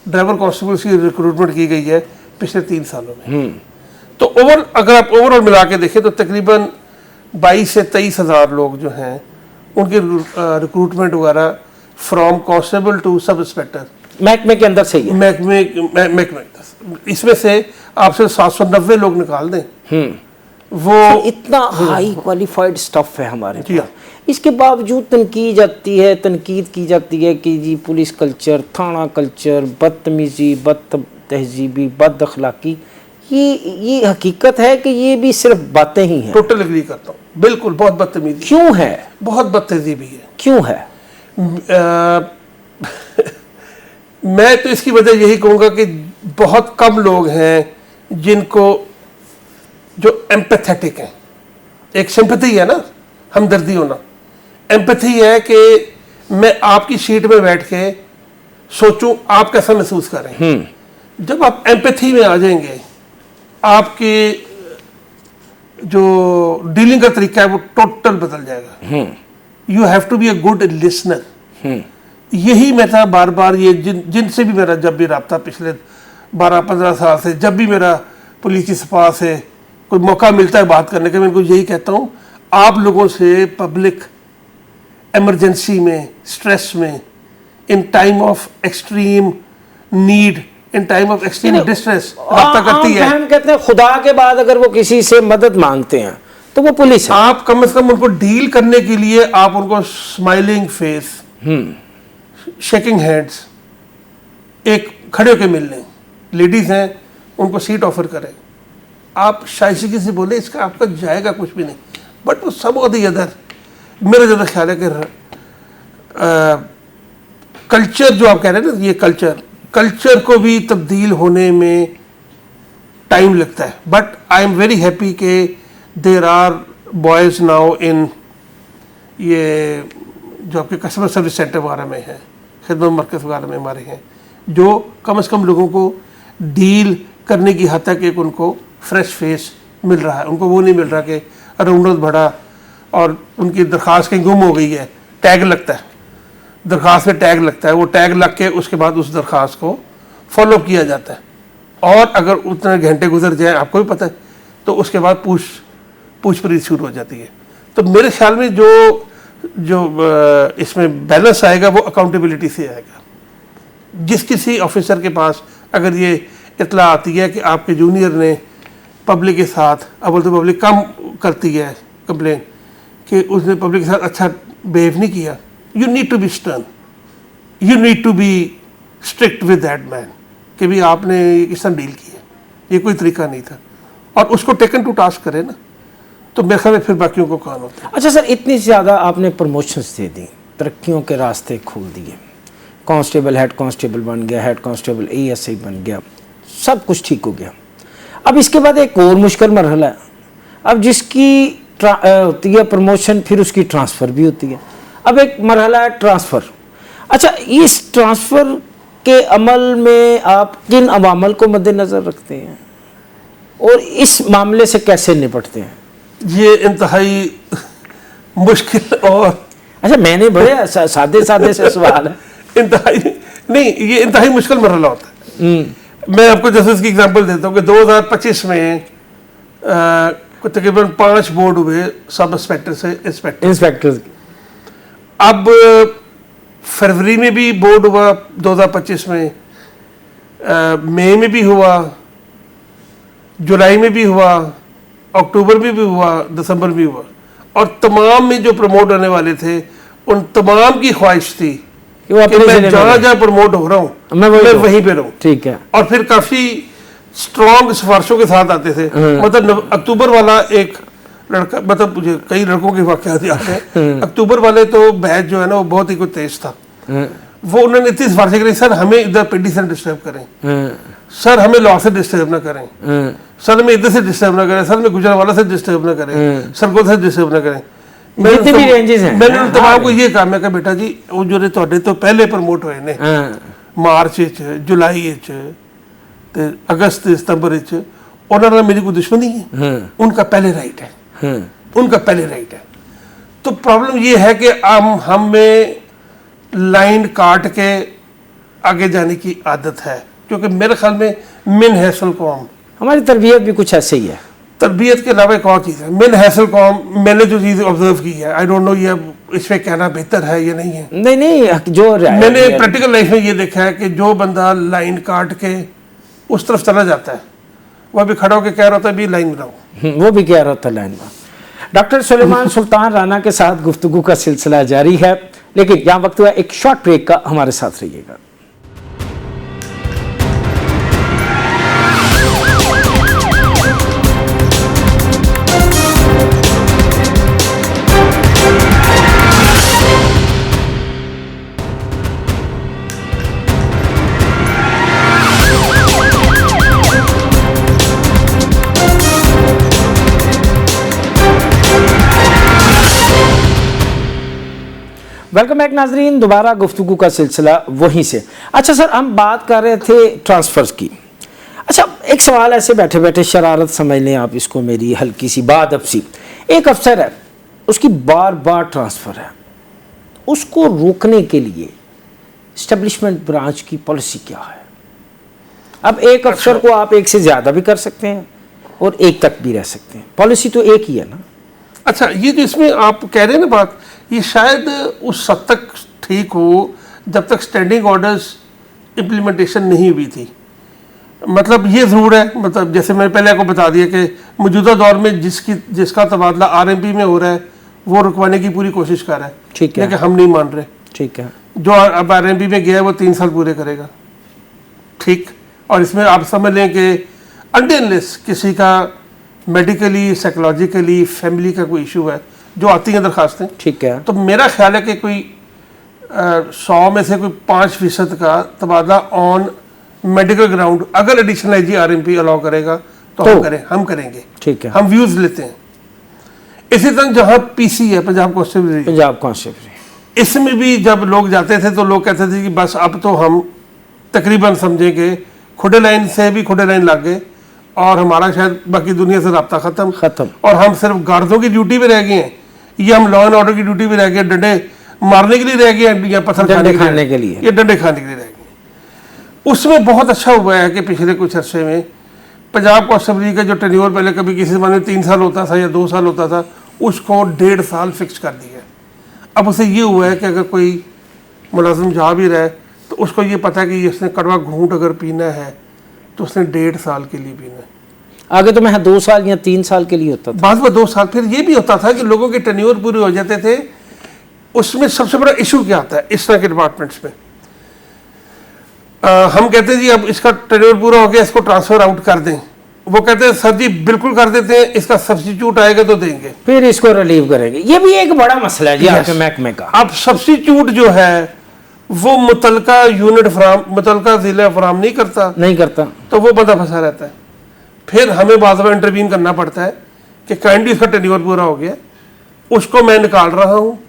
ड्राइवर कांस्टेबल्स की रिक्रूटमेंट की गई है पिछले 3 सालों में। तो अगर आप ओवरऑल मिला के देखें तो तकरीबन 22 से 23 हज़ार लोग जो हैं उनकी रिक्रूटमेंट वगैरह from constable to sub inspector महकमे के अंदर से ही है। महकमे इसमें से आपसे 790 लोग निकाल दें वो इतना हाई क्वालिफाइड स्टफ है हमारे जी। पास, इसके बावजूद तनकीद की जाती है कि जी पुलिस कल्चर, थाना कल्चर, बदतमीजी, बद तहजीबी, बद अखलाकी, ये हकीकत है कि ये भी सिर्फ बातें ही हैं। टोटल एग्री करता हूँ, बिल्कुल। बहुत बदतमीजी क्यों है? बहुत बदतमीजी है। क्यों है? मैं तो इसकी वजह यही कहूँगा कि बहुत कम लोग हैं जिनको जो एम्पैथेटिक हैं। एक सिंपैथी है ना, हमदर्दी होना। एम्पैथी है कि मैं आपकी सीट में बैठ के सोचूं आप कैसा महसूस करें। जब आप एम्पैथी में आ जाएंगे, आपकी जो डीलिंग का तरीका है वो टोटल बदल जाएगा। You have to be a good listener. यही मैं था बार बार, ये जिनसे भी मेरा जब भी रब्ता पिछले 12-15 साल से, जब भी मेरा पुलिस की सफा से कोई मौका मिलता है बात करने का, मैं इनको यही कहता हूँ, आप लोगों से पब्लिक इमरजेंसी में, स्ट्रेस में, in time of extreme need, in time of extreme distress रब्ता करती है। हम कहते हैं खुदा के बाद अगर वो किसी से मदद मांगते हैं तो वो पुलिस है। आप कम से कम उनको डील करने के लिए आप उनको स्माइलिंग फेस, शेकिंग हैंड्स, एक खड़े होकर मिल लें। लेडीज हैं उनको सीट ऑफर करें। आप शाइस्तगी से बोले इसका आपका जाएगा कुछ भी नहीं, बट वो सब और दी अदर, मेरा ज़्यादा ख्याल है कि कल्चर जो आप कह रहे हैं ना, ये कल्चर को भी तब्दील होने में टाइम लगता है। But I am very happy कि there are boys now in ये जो आपके कस्टमर सर्विस सेंटर वगैरह में है, खिदमत मरकज़ वगैरह में हमारे हैं, जो कम से कम लोगों को डील करने की हद तक एक उनको फ्रेश फेस मिल रहा है। उनको वो नहीं मिल रहा कि रौनक बढ़ा और उनकी दरख्वास्त कहीं गुम हो गई है, टैग लगता है, दरख्वास्त में टैग लगता है, वो टैग लग के उसके बाद उस दरख्वास्त को फॉलो किया जाता है, और अगर उतने घंटे गुजर जाए, आपको भी पता है, तो उसके बाद पूछपरछ शुरू हो जाती है। तो मेरे ख्याल में जो इसमें बैलेंस आएगा वो अकाउंटेबिलिटी से आएगा। जिस किसी ऑफिसर के पास अगर ये इतला आती है कि आपके जूनियर ने पब्लिक के साथ, अव्वल तो पब्लिक कम करती है कंप्लेन कि उसने पब्लिक के साथ अच्छा बिहेव नहीं किया you need to be stern, you need to be strict with that man कि भी आपने इस तरह डील किया, ये कोई तरीका नहीं था, और उसको टेकन टू टास्क करे ना, तो मेरे ख्याल में फिर बाकियों को कौन होता है। अच्छा सर, इतनी ज़्यादा आपने प्रमोशंस दे दी, तरक्कियों के रास्ते खोल दिए, कांस्टेबल हेड कांस्टेबल बन गया, हेड कांस्टेबल एएसआई बन गया, सब कुछ ठीक हो गया। अब इसके बाद एक और मुश्किल मरहला है, अब जिसकी होती है प्रमोशन, फिर उसकी ट्रांसफ़र भी होती है। अब एक मरहला है ट्रांसफ़र। अच्छा, इस ट्रांसफ़र के अमल में आप किन अवामल को मद्देनज़र रखते हैं और इस मामले से कैसे निपटते हैं? ये इंतहाई मुश्किल और अच्छा, मैंने बड़े सादे सादे से सवाल है। इंतहाई नहीं, ये इंतहाई मुश्किल मरहला होता है। मैं आपको जैसे इसकी एग्जांपल देता हूँ कि 2025 में तकरीबन 5 बोर्ड हुए सब इंस्पेक्टर से इंस्पेक्टर। अब फरवरी में भी बोर्ड हुआ 2025 में, मई में भी हुआ, जुलाई में भी हुआ, अक्टूबर में भी हुआ, दिसंबर में भी हुआ, और तमाम में जो प्रमोट होने वाले थे उन तमाम की ख्वाहिश थी कि मैं जहाँ जहाँ प्रमोट हो रहा हूँ मैं वहीं पे रहूँ। ठीक है। और फिर काफी स्ट्रॉन्ग सिफारिशों के साथ आते थे। मतलब अक्टूबर वाला एक लड़का, मतलब मुझे कई लड़कों के वाकयात याद है, अक्टूबर वाले तो बैच जो है ना वो बहुत ही कुछ तेज था। वो उन्होंने इतनी सिफारिशें करी, सर हमें इधर पिंडी से डिस्टर्ब करें, सर हमें लॉ से डिस्टर्ब ना करें, सर हमें इधर से डिस्टर्ब ना करें, सर हमें गुजरावाला से डिस्टर्ब ना करें, सरगोधा से डिस्टर्ब ना करें। मैंने उन तमाम को ये कहा, मैं कहा बेटा जी वो जो तुहाडे तो पहले प्रमोट हुए ने मार्च जुलाई ते अगस्त सितंबर उन्होंने नाल मेरी कोई दुश्मनी है, उनका पहले राइट है, उनका पहले राइट है। तो प्रॉब्लम ये है कि हमें लाइन काट के आगे जाने की आदत है, क्योंकि मेरे ख्याल में मिन हैसल कौम, हमारी तरबियत भी कुछ ऐसे ही है। तरबियत के अलावा एक और चीज़ है, मिन हैसल कौम। मैंने जो चीज़ ऑब्जर्व की है, आई डोंट नो ये इस पे कहना बेहतर है या नहीं है। नहीं, जो मैंने प्रैक्टिकल लाइफ में ये देखा है कि जो बंदा लाइन काट के उस तरफ चला जाता है, वह भी खड़ा होकर कह रहा होता है भी लाइन में रहो, वो भी कह रहा होता है लाइन में। डॉक्टर सुलेमान सुल्तान राना के साथ गुफ्तगू का सिलसिला जारी है, लेकिन यहाँ वक्त हुआ एक शॉर्ट ब्रेक का, हमारे साथ रहिएगा। वेलकम बैक नाजरीन, दोबारा गुफ्तगू का सिलसिला वहीं से। अच्छा सर, हम बात कर रहे थे ट्रांसफ़र्स की। अच्छा, एक सवाल ऐसे बैठे बैठे, शरारत समझ लें आप इसको, मेरी हल्की सी बात सी। एक अफसर है, उसकी बार बार ट्रांसफ़र है, उसको रोकने के लिए इस्टेब्लिशमेंट ब्रांच की पॉलिसी क्या है? अब एक अफसर को आप एक से ज़्यादा भी कर सकते हैं और एक तक भी रह सकते हैं, पॉलिसी तो एक ही है ना। अच्छा, ये जो इसमें आप कह रहे हैं ना बात, ये शायद उस हद तक ठीक हो जब तक स्टैंडिंग ऑर्डर्स इम्प्लीमेंटेशन नहीं हुई थी। मतलब ये ज़रूर है, मतलब जैसे मैंने पहले आपको बता दिया कि मौजूदा दौर में जिसका तबादला आरएमपी में हो रहा है वो रुकवाने की पूरी कोशिश कर रहा है, ठीक है, लेकिन हम नहीं मान रहे। ठीक है, जो अब आरएमपी में गया है वो 3 साल पूरे करेगा, ठीक। और इसमें आप समझ लें कि अनलेस किसी का मेडिकली, साइकोलॉजिकली, फैमिली का कोई इशू है, जो आती हैं दरखास्तें, ठीक है, तो मेरा ख्याल है कि कोई 100 में से कोई 5% का तबादला ऑन मेडिकल ग्राउंड अगर एडिशनल आईजी आरएमपी अलाउ करेगा तो हम करेंगे, ठीक है, हम व्यूज लेते हैं। इसी तरह जहाँ पीसी है, पंजाब कांस्टेबल, इसमें भी जब लोग जाते थे तो लोग कहते थे कि बस अब तो हम तकरीबन समझेंगे खुडे लाइन से भी खुडे लाइन लग गए और हमारा शायद बाकी दुनिया से रब्ता खत्म और हम सिर्फ गार्डों की ड्यूटी पे रह गए हैं, या हम लॉ एंड ऑर्डर की ड्यूटी पे रह गए, डंडे मारने के लिए रह गए या पत्थर खाने के लिए, या डंडे खाने के लिए रह गए। उसमें बहुत अच्छा हुआ है कि पिछले कुछ अर्से में पंजाब कांस्टेबल का जो टेन्योर पहले कभी किसी ज़माने में 3 साल होता था या 2 साल होता था, उसको 1.5 साल फिक्स कर दिया। अब उसे ये हुआ है कि अगर कोई मुलाजिम जा भी रहा है तो उसको ये पता है कि उसने कड़वा घूंट अगर पीना है तो उसने 1.5 साल के लिए पीना है। आगे तो मैं 2 साल या 3 साल के लिए होता था, बाद में 2 साल। फिर ये भी होता था कि लोगों के टेन्योर पूरे हो जाते थे, उसमें सबसे बड़ा इशू क्या आता है इस तरह के डिपार्टमेंट्स में? हम कहते हैं जी अब इसका टेन्योर पूरा हो गया, इसको ट्रांसफर आउट कर दें। वो कहते हैं सर जी बिल्कुल कर देते हैं, इसका सब्स्टिट्यूट आएगा तो देंगे, फिर इसको रिलीव करेंगे। ये भी एक बड़ा मसला है जी आपके महकमे का। अब सब्स्टिट्यूट जो है वो मुतलका यूनिट मुतलका जिला फराम नहीं करता, तो वो बंदा फंसा रहता है। फिर हमें बाद में इंटरवीन करना पड़ता है कि काइंडली इसका टेन्योर पूरा हो गया, उसको मैं निकाल रहा हूँ,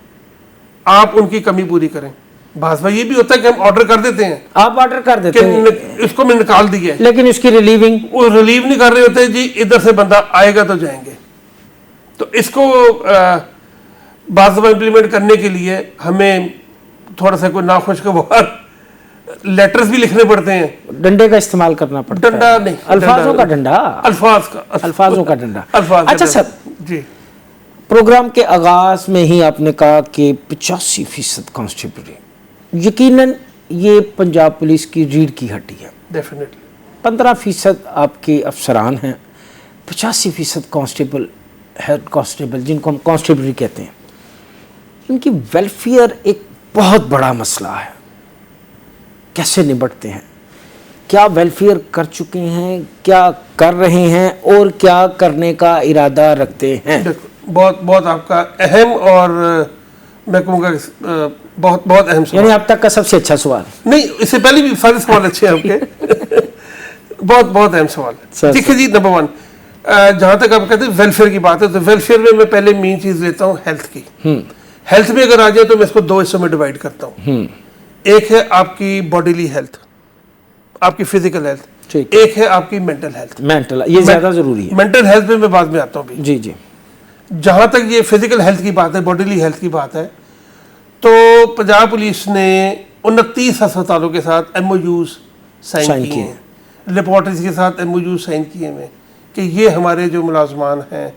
आप उनकी कमी पूरी करें। भाजपा ये भी होता है कि हम ऑर्डर कर देते हैं, आप ऑर्डर कर देते हैं इसको मैं निकाल दिया, लेकिन इसकी रिलीविंग वो रिलीव नहीं कर रहे होते जी, इधर से बंदा आएगा तो जाएंगे। तो इसको भाजपा इंप्लीमेंट करने के लिए हमें थोड़ा सा कोई नाखुशगवार लेटर्स भी लिखने पड़ते हैं, डंडे का इस्तेमाल करना पड़ता है। डंडा नहीं, अल्फाजों का डंडा, अल्फाजों का डंडा। अच्छा सर जी, प्रोग्राम के आगाज में ही आपने कहा कि 85% कांस्टेबलरी, यकीनन ये पंजाब पुलिस की रीढ़ की हड्डी है। डेफिनेटली 15% आपके अफसरान हैं, 85% कांस्टेबल, हेड कांस्टेबल जिनको हम कांस्टेबलरी कहते हैं, इनकी वेलफेयर एक बहुत बड़ा मसला है। कैसे निपटते हैं, क्या वेलफेयर कर चुके हैं, क्या कर रहे हैं और क्या करने का इरादा रखते हैं? बहुत बहुत आपका अहम और मैं कहूँगा बहुत बहुत अहम सवाल, यानी अब तक का सबसे अच्छा सवाल। नहीं, इससे पहले भी सारे सवाल अच्छे हैं आपके। बहुत बहुत अहम सवाल। देखिए जी, नंबर 1 जहाँ तक आप कहते हैं वेलफेयर की बात है, तो वेलफेयर में मैं पहले मेन चीज़ लेता हूँ हेल्थ की। हेल्थ में अगर आ जाए तो मैं इसको 2 हिस्सों में डिवाइड करता हूँ। एक है आपकी बॉडीली हेल्थ, आपकी फिजिकल हेल्थ, एक है आपकी मेंटल हेल्थ। ये ज्यादा जरूरी है। मेंटल हेल्थ में मैं बाद में आता हूँ भी। जी। जहाँ तक ये फिजिकल हेल्थ की बात है, बॉडीली हेल्थ की बात है, तो पंजाब पुलिस ने 29 अस्पतालों के साथ MOUs साइन किए हैं, लेबॉर्टरीज के साथ MOUs साइन किए हैं कि ये हमारे जो मुलाजमान हैं,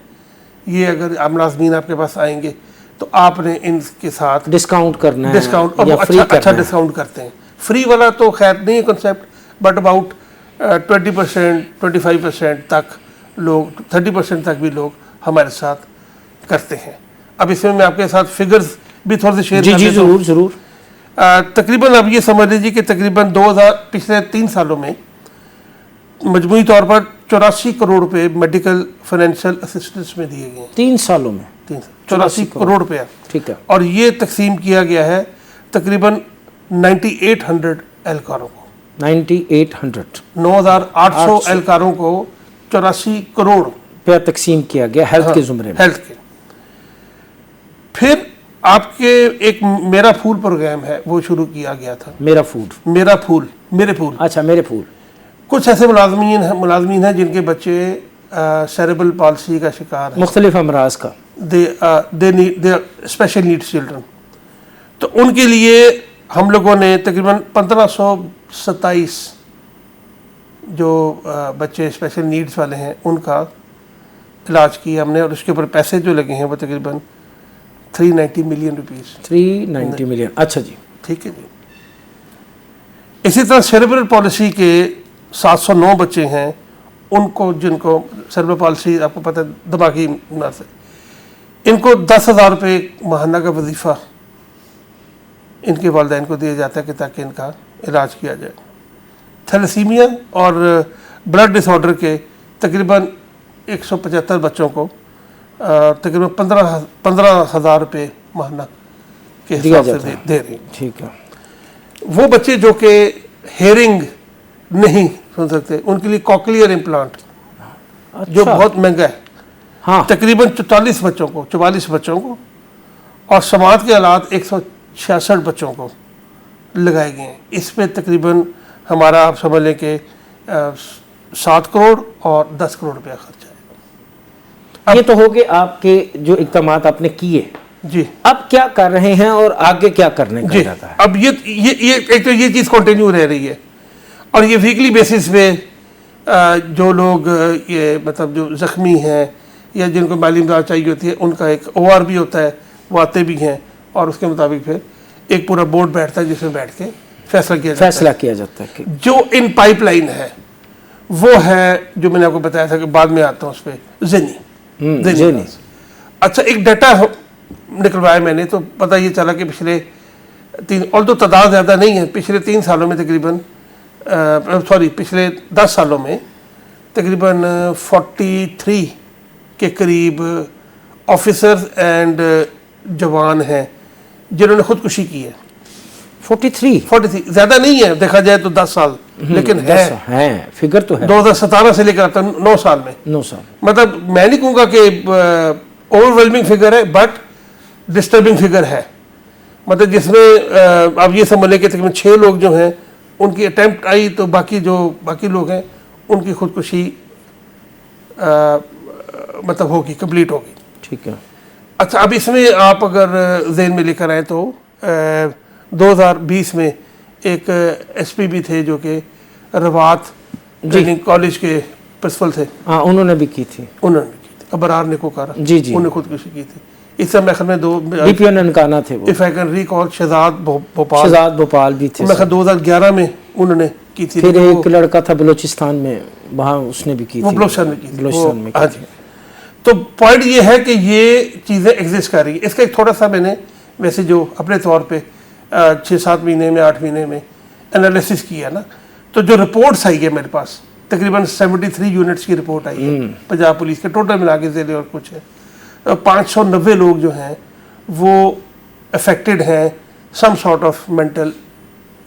ये अगर मुलाजमीन आपके पास आएंगे तो आपने इनके साथ डिस्काउंट करना है, डिस्काउंट, और अच्छा डिस्काउंट करते हैं। फ्री वाला तो खैर नहीं है कॉन्सेप्ट, बट अबाउट 20%, 25% तक लोग, 30% तक भी लोग हमारे साथ करते हैं। अब इसमें मैं आपके साथ फिगर्स भी थोड़े से शेयर जी जरूर। तकरीबन आप ये समझ लीजिए कि तकरीबन 2000 पिछले 3 सालों में मजमूई तौर पर 84 करोड़ रुपए मेडिकल फाइनेंशियल असिस्टेंस में दिए गए। 3 सालों में 84 करोड़ रुपया, ठीक है। और ये तकसीम किया गया है तकरीबन 9800 एहलकारों को, 9800 एहलकारों को 84 करोड़ रुपया तकसीम किया गया हेल्थ के जुमरे में। हेल्थ के। फिर आपके एक मेरा फूल प्रोग्राम है, वो शुरू किया गया था। मेरे फूल। अच्छा, मेरे फूल। कुछ ऐसे मुलाजमीन हैं जिनके बच्चे सेरेब्रल पॉल्सी का शिकार हैं, मुख्तलिफ अमराज का, दे स्पेशल नीड्स चिल्ड्रन। तो उनके लिए हम लोगों ने तकरीबन 1527 जो बच्चे स्पेशल नीड्स वाले हैं उनका इलाज किया हमने, और उसके ऊपर पैसे जो लगे हैं वो तकरीबन 390 मिलियन रुपीस। 390 मिलियन, अच्छा जी, ठीक है जी। इसी तरह सेरेब्रल पॉलिसी के 709 बच्चे हैं, उनको जिनको सेरेब्रल पॉलिसी आपको पता है दिमागी बीमार से, इनको 10,000 रुपये माहाना का वजीफ़ा इनके वालिदैन को दिया जाता है कि ताकि इनका इलाज किया जाए। थैलेसीमिया और ब्लड डिसऑर्डर के तकरीबन 175 बच्चों को तकरीबन 15,000 रुपये माहाना के हिसाब से दे रही। ठीक है। वो बच्चे जो कि हेयरिंग नहीं सुन सकते, उनके लिए कॉकलियर इम्प्लांट, जो बहुत महंगा है, हाँ, तकरीबन 44 बच्चों को, और समाज के हालात 166 बच्चों को लगाए गए हैं। इस पे तकरीबन हमारा आप समझ लें कि 7 करोड़ और 10 करोड़ रुपया खर्चा है। ये तो हो गए आपके जो इक़दामात आपने किए जी। अब क्या कर रहे हैं और आगे क्या करने का इरादा है? अब ये एक तो ये चीज़ कंटिन्यू रह रही है, और ये वीकली बेसिस पे जो लोग ये मतलब जो ज़ख्मी हैं या जिनको माली इमदाद चाहिए होती है, उनका एक OR भी होता है, वो आते भी हैं, और उसके मुताबिक फिर एक पूरा बोर्ड बैठता है जिसमें बैठ के फैसला किया जाता है कि जो इन पाइपलाइन है वो है जो मैंने आपको बताया था कि बाद में आता हूँ उस पर जेनी। जेनी। अच्छा, एक डाटा निकलवाए मैंने, तो पता ये चला कि पिछले 3, और तो तादाद ज़्यादा नहीं है, पिछले 3 सालों में तकरीबन पिछले 10 सालों में तकरीबन 43 के करीब ऑफिसर्स एंड जवान हैं जिन्होंने खुदकुशी की है। 43 ज़्यादा नहीं है देखा जाए तो 10 साल, लेकिन है फिगर तो है। 2017 से लेकर आता 9 साल में, 9 साल मतलब मैं नहीं कहूँगा कि ओवरवेलमिंग फिगर है, बट डिस्टर्बिंग फिगर है। मतलब जिसमें आप ये समझ लें कि तकरीबन 6 लोग जो हैं उनकी अटैम्प्ट आई, तो बाकी लोग हैं उनकी खुदकुशी मतलब होगी, कंप्लीट होगी। ठीक है। अच्छा, अब इसमें आप अगर जेन में लेकर आए तो 2020 में एक एसपी भी थे जो कि रवात ट्रेनिंग कॉलेज के प्रिंसिपल थे। हाँ, उन्होंने भी की थी। अबरार निकोकारा, जी, उन्होंने खुदकुशी की थी। इस समय में 2 डीपीओ ननकाना थे वो, if I can recall, Shahzad Bhopal भी थे। मैं 2011 में उन्होंने की थी। फिर एक लड़का था बलूचिस्तान में, वहाँ उसने भी की थी। बलूचिस्तान में की थी। हाँ जी। तो पॉइंट ये है कि ये चीज़ें एग्जिस्ट कर रही है। इसका एक थोड़ा सा मैंने वैसे जो अपने तौर पे 6-7 महीने में 8 महीने में एनालिसिस किया ना, तो जो रिपोर्ट्स आई है मेरे पास तकरीबन 73 यूनिट्स की रिपोर्ट आई है पंजाब पुलिस के, टोटल मिला के ज़िले और कुछ है। 590 लोग जो हैं वो अफेक्टेड हैं सम सॉर्ट ऑफ मेंटल।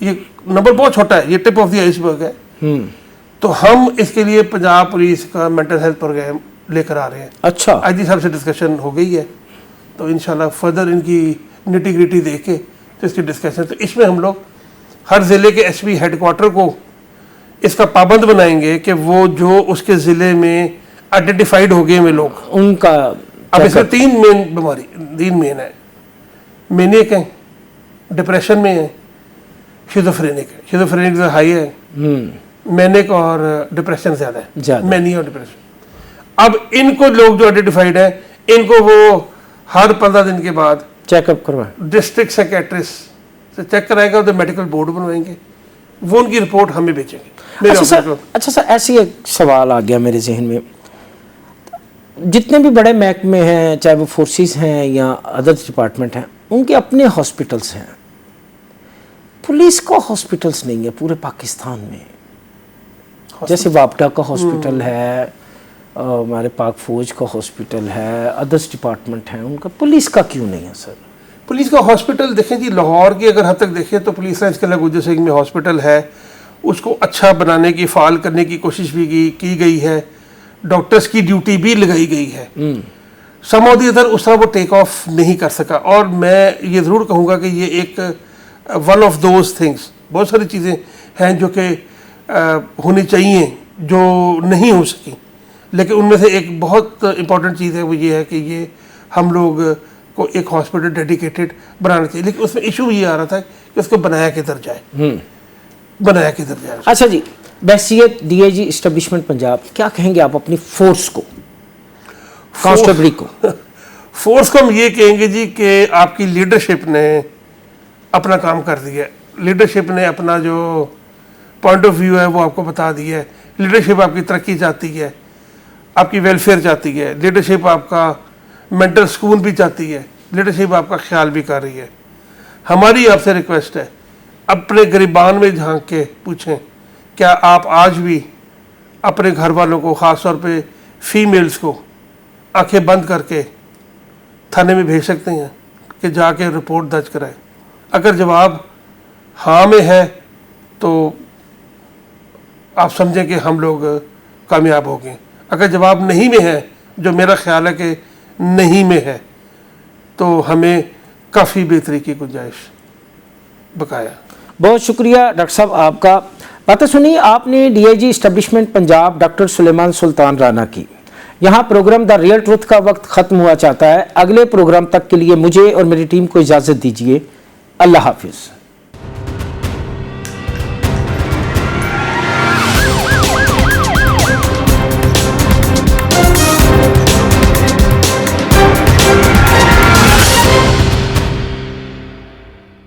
ये नंबर बहुत छोटा है, ये टिप ऑफ द आइसबर्ग है। तो हम इसके लिए पंजाब पुलिस का मेंटल हेल्थ प्रोग्राम लेकर आ रहे हैं। अच्छा, आज ही साहब से डिस्कशन हो गई है, तो इंशाल्लाह फर्दर इनकी निटी ग्रिटी देख के तो इसकी डिस्कशन, तो इसमें हम लोग हर ज़िले के एसपी हेडक्वार्टर को इसका पाबंद बनाएंगे कि वो जो उसके ज़िले में आइडेंटिफाइड हो गए हैं लोग, उनका अब इसमें 3 मेन है। मैनिक है, डिप्रेशन में है, शिज़ोफ्रेनिक है। शिज़ोफ्रेनिक हाई है, मैनिक और डिप्रेशन ज़्यादा है, मैनी और डिप्रेशन। अब इनको लोग जो आइडेंटिफाइड है, इनको वो हर 15 दिन के बाद चेकअप करवाएं, डिस्ट्रिक्ट साइकेट्रिस्ट से चेक कराएगा, तो मेडिकल बोर्ड बनवाएंगे, वो उनकी रिपोर्ट हमें भेजेंगे। अच्छा सर, ऐसी एक सवाल आ गया मेरे जहन में, जितने भी बड़े महकमे हैं, चाहे वो फोर्सेस हैं या अदर डिपार्टमेंट हैं, उनके अपने हॉस्पिटल्स हैं, पुलिस का हॉस्पिटल्स नहीं है पूरे पाकिस्तान में। जैसे वापडा का हॉस्पिटल है, हमारे पाक फौज का हॉस्पिटल है, अदर्स डिपार्टमेंट हैं, उनका पुलिस का क्यों नहीं है सर? पुलिस का हॉस्पिटल देखें जी, लाहौर की अगर हद तक देखें तो पुलिस लाइंस के लगूजर सिंह में हॉस्पिटल है, उसको अच्छा बनाने की, फाल करने की कोशिश भी की गई है, डॉक्टर्स की ड्यूटी भी लगाई गई है। समौदी अदर उस तरह वो टेक ऑफ नहीं कर सका। और मैं ये ज़रूर कहूँगा कि ये एक वन ऑफ दोज थिंग्स, बहुत सारी चीज़ें हैं जो कि होनी चाहिए जो नहीं हो सकी, लेकिन उनमें से एक बहुत इंपॉर्टेंट चीज़ है वो ये है कि ये हम लोग को एक हॉस्पिटल डेडिकेटेड बनाना चाहिए। लेकिन उसमें इशू ये आ रहा था कि उसको बनाया किधर जाए, बनाया किधर जाए। अच्छा जी, बहसियत डीआईजी इस्टेब्लिशमेंट पंजाब, क्या कहेंगे आप अपनी फोर्स को, कांस्टेबली को? फोर्स को हम ये कहेंगे जी कि आपकी लीडरशिप ने अपना काम कर दिया। लीडरशिप ने अपना जो पॉइंट ऑफ व्यू है वो आपको बता दिया है। लीडरशिप आपकी तरक्की चाहती है, आपकी वेलफेयर चाहती है, लीडरशिप आपका मेंटल सुकून भी चाहती है, लीडरशिप आपका ख्याल भी कर रही है। हमारी आपसे रिक्वेस्ट है, अपने गिरबान में झांक के पूछें, क्या आप आज भी अपने घर वालों को, ख़ास तौर पे फीमेल्स को, आंखें बंद करके थाने में भेज सकते हैं कि जाके रिपोर्ट दर्ज कराएं? अगर जवाब हाँ में है तो आप समझें कि हम लोग कामयाब हो गए। अगर जवाब नहीं में है, जो मेरा ख्याल है कि नहीं में है, तो हमें काफ़ी बेहतरी की गुंजाइश बकाया। बहुत शुक्रिया डॉक्टर साहब आपका। बातें सुनी आपने DIG establishment Punjab doctor Suleman Sultan Rana की। यहाँ प्रोग्राम द रियल ट्रुथ का वक्त ख़त्म हुआ चाहता है। अगले प्रोग्राम तक के लिए मुझे और मेरी टीम को इजाज़त दीजिए। अल्लाह हाफिज़।